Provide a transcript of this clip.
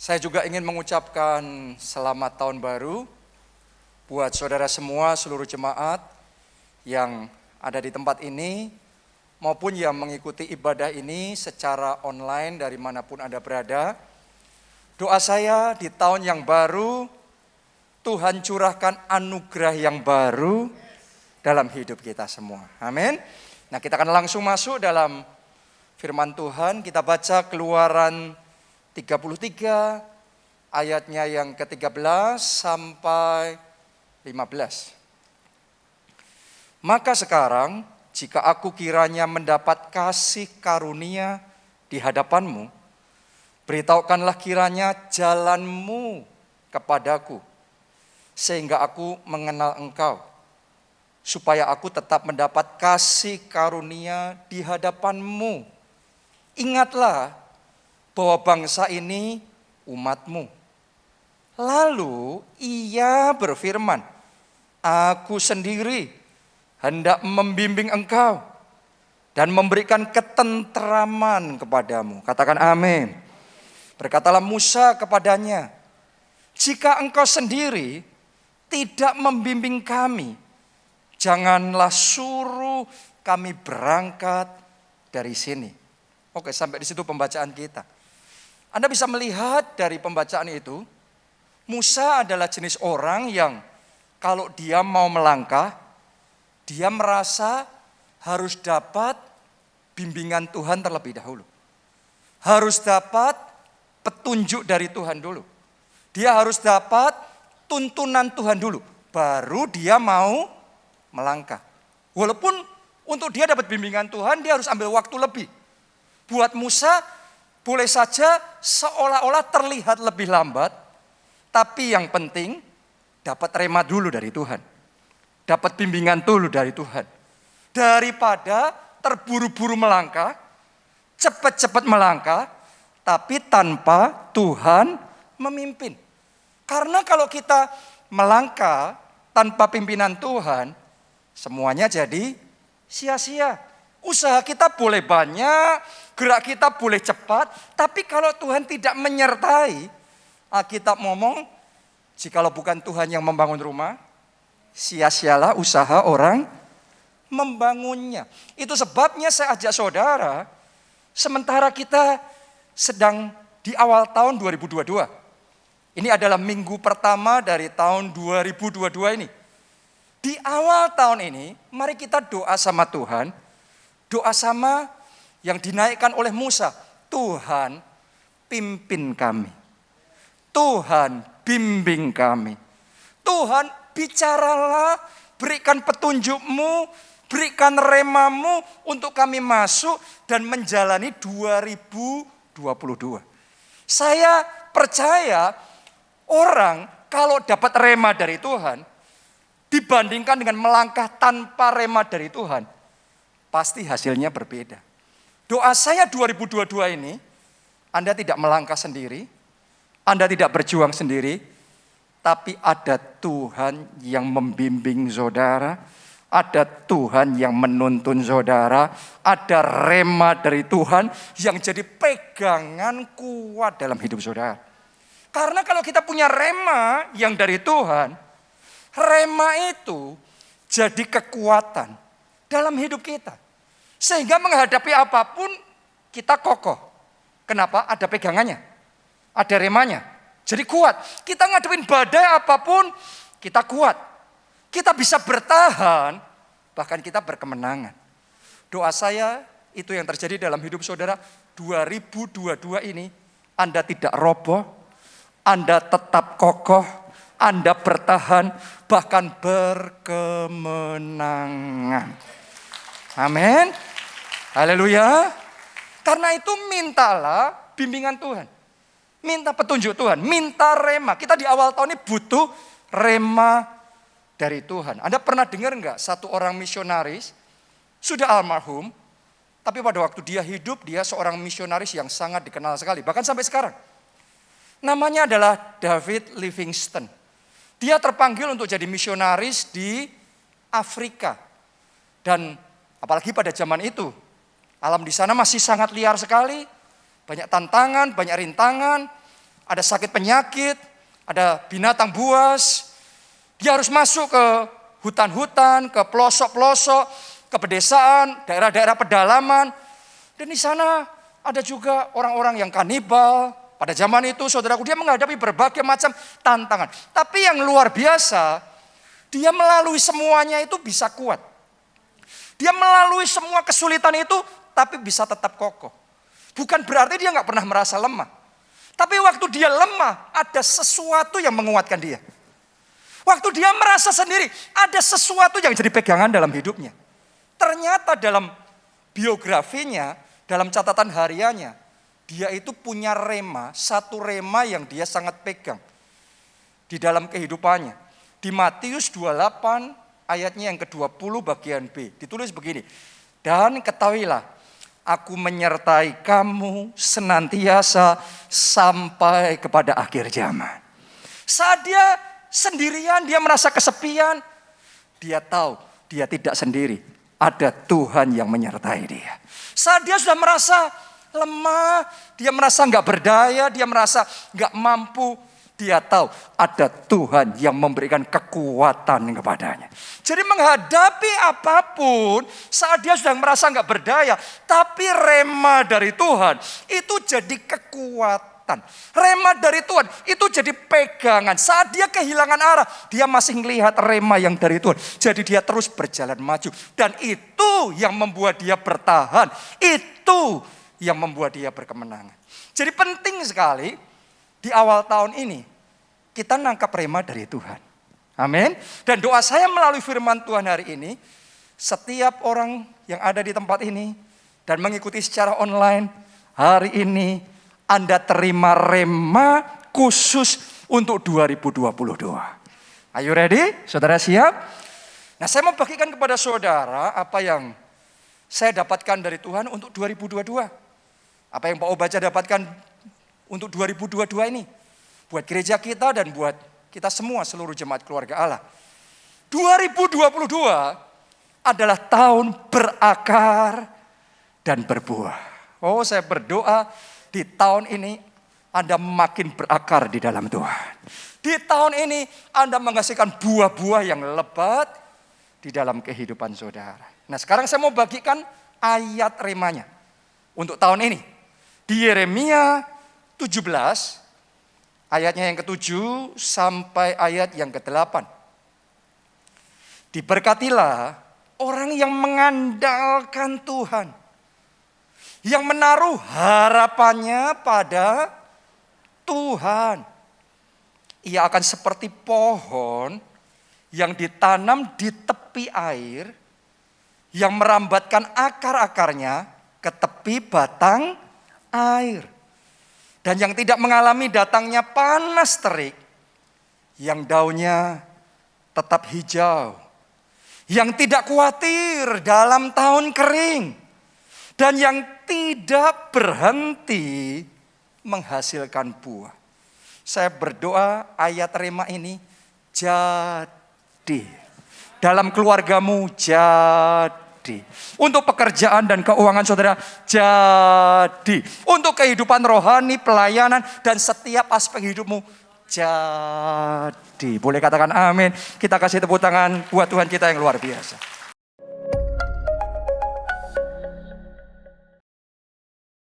Saya juga ingin mengucapkan selamat tahun baru buat saudara semua, seluruh jemaat yang ada di tempat ini maupun yang mengikuti ibadah ini secara online dari manapun Anda berada. Doa saya di tahun yang baru, Tuhan curahkan anugerah yang baru dalam hidup kita semua. Amin. Nah, kita akan langsung masuk dalam firman Tuhan. Kita baca Keluaran 33 ayatnya yang ke-13 sampai 15. Maka sekarang jika aku kiranya mendapat kasih karunia di hadapanmu, beritahukanlah kiranya jalanmu kepadaku, sehingga aku mengenal engkau, supaya aku tetap mendapat kasih karunia di hadapanmu. Ingatlah bahwa bangsa ini umatmu. Lalu ia berfirman, aku sendiri hendak membimbing engkau dan memberikan ketenteraman kepadamu. Katakan amin. Berkatalah Musa kepadanya, jika engkau sendiri tidak membimbing kami, janganlah suruh kami berangkat dari sini. Oke, sampai di situ pembacaan kita. Anda bisa melihat dari pembacaan itu, Musa adalah jenis orang yang kalau dia mau melangkah, dia merasa harus dapat bimbingan Tuhan terlebih dahulu. Harus dapat petunjuk dari Tuhan dulu. Dia harus dapat tuntunan Tuhan dulu, baru dia mau melangkah. Walaupun untuk dia dapat bimbingan Tuhan, dia harus ambil waktu lebih. Buat Musa, boleh saja seolah-olah terlihat lebih lambat, tapi yang penting dapat rema dulu dari Tuhan. Dapat bimbingan dulu dari Tuhan. Daripada terburu-buru melangkah, cepat-cepat melangkah, tapi tanpa Tuhan memimpin. Karena kalau kita melangkah tanpa pimpinan Tuhan, semuanya jadi sia-sia. Usaha kita boleh banyak, gerak kita boleh cepat, tapi kalau Tuhan tidak menyertai, Alkitab ngomong, jikalau bukan Tuhan yang membangun rumah, sia-sialah usaha orang membangunnya. Itu sebabnya saya ajak saudara, sementara kita sedang di awal tahun 2022. Ini adalah minggu pertama dari tahun 2022 ini. Di awal tahun ini, mari kita doa sama Tuhan. Doa sama yang dinaikkan oleh Musa. Tuhan, pimpin kami. Tuhan, bimbing kami. Tuhan, bicaralah, berikan petunjuk-Mu, berikan remamu untuk kami masuk dan menjalani 2022. Saya percaya orang kalau dapat rema dari Tuhan, dibandingkan dengan melangkah tanpa rema dari Tuhan, pasti hasilnya berbeda. Doa saya 2022 ini, Anda tidak melangkah sendiri, Anda tidak berjuang sendiri, tapi ada Tuhan yang membimbing saudara, ada Tuhan yang menuntun saudara, ada rema dari Tuhan yang jadi pegangan kuat dalam hidup saudara. Karena kalau kita punya rema yang dari Tuhan, rema itu jadi kekuatan dalam hidup kita. Sehingga menghadapi apapun kita kokoh. Kenapa? Ada pegangannya. Ada remanya. Jadi kuat. Kita ngadepin badai apapun kita kuat. Kita bisa bertahan, bahkan kita berkemenangan. Doa saya itu yang terjadi dalam hidup saudara 2022 ini. Anda tidak roboh, Anda tetap kokoh, Anda bertahan, bahkan berkemenangan. Amin. Haleluya. Karena itu mintalah bimbingan Tuhan. Minta petunjuk Tuhan, minta rema. Kita di awal tahun ini butuh rema dari Tuhan. Anda pernah dengar enggak satu orang misionaris, sudah almarhum, tapi pada waktu dia hidup, dia seorang misionaris yang sangat dikenal sekali. Bahkan sampai sekarang. Namanya adalah David Livingstone. Dia terpanggil untuk jadi misionaris di Afrika. Dan apalagi pada zaman itu, alam di sana masih sangat liar sekali. Banyak tantangan, banyak rintangan. ada sakit penyakit, ada binatang buas. Dia harus masuk ke hutan-hutan, ke pelosok-pelosok, ke pedesaan, daerah-daerah pedalaman. Dan di sana ada juga orang-orang yang kanibal. Pada zaman itu saudaraku, dia menghadapi berbagai macam tantangan. Tapi yang luar biasa, dia melalui semuanya itu bisa kuat. Dia melalui semua kesulitan itu, tapi bisa tetap kokoh. Bukan berarti dia nggak pernah merasa lemah. Tapi waktu dia lemah, ada sesuatu yang menguatkan dia. Waktu dia merasa sendiri, ada sesuatu yang jadi pegangan dalam hidupnya. Ternyata dalam biografinya, dalam catatan hariannya, dia itu punya rema, satu rema yang dia sangat pegang di dalam kehidupannya. Di Matius 28 ayatnya yang ke-20 bagian B, ditulis begini. Dan ketahuilah, aku menyertai kamu senantiasa sampai kepada akhir zaman. Saat dia sendirian, dia merasa kesepian, dia tahu dia tidak sendiri. Ada Tuhan yang menyertai dia. Saat dia sudah merasa lemah, dia merasa nggak berdaya, dia merasa nggak mampu, dia tahu ada Tuhan yang memberikan kekuatan kepadanya. Jadi menghadapi apapun, saat dia sudah merasa nggak berdaya, tapi rema dari Tuhan itu jadi kekuatan. Rema dari Tuhan itu jadi pegangan. Saat dia kehilangan arah, dia masih melihat rema yang dari Tuhan. Jadi dia terus berjalan maju. Dan itu yang membuat dia bertahan. Itu yang membuat dia berkemenangan. Jadi penting sekali di awal tahun ini kita nangkap rema dari Tuhan. Amin. Dan doa saya melalui firman Tuhan hari ini, setiap orang yang ada di tempat ini dan mengikuti secara online hari ini, Anda terima rema khusus untuk 2022. Are you ready? Saudara siap? Nah, saya mau bagikan kepada saudara apa yang saya dapatkan dari Tuhan untuk 2022. Apa yang Pak Obaja dapatkan untuk 2022 ini. Buat gereja kita dan buat kita semua seluruh jemaat keluarga Allah. 2022 adalah tahun berakar dan berbuah. Oh, saya berdoa di tahun ini Anda makin berakar di dalam Tuhan. Di tahun ini Anda menghasilkan buah-buah yang lebat di dalam kehidupan saudara. Nah, sekarang saya mau bagikan ayat remanya untuk tahun ini. Di Yeremia 17, ayatnya yang ke-7 sampai ayat yang ke-8. Diberkatilah orang yang mengandalkan Tuhan, yang menaruh harapannya pada Tuhan. Ia akan seperti pohon yang ditanam di tepi air, yang merambatkan akar-akarnya ke tepi batang air. Dan yang tidak mengalami datangnya panas terik, yang daunnya tetap hijau, yang tidak khawatir dalam tahun kering, dan yang tidak berhenti menghasilkan buah. Saya berdoa ayat rema ini jadi. Dalam keluargamu jadi. Untuk pekerjaan dan keuangan saudara jadi. Untuk kehidupan rohani, pelayanan, dan setiap aspek hidupmu jadi. Boleh katakan amin. Kita kasih tepuk tangan buat Tuhan kita yang luar biasa.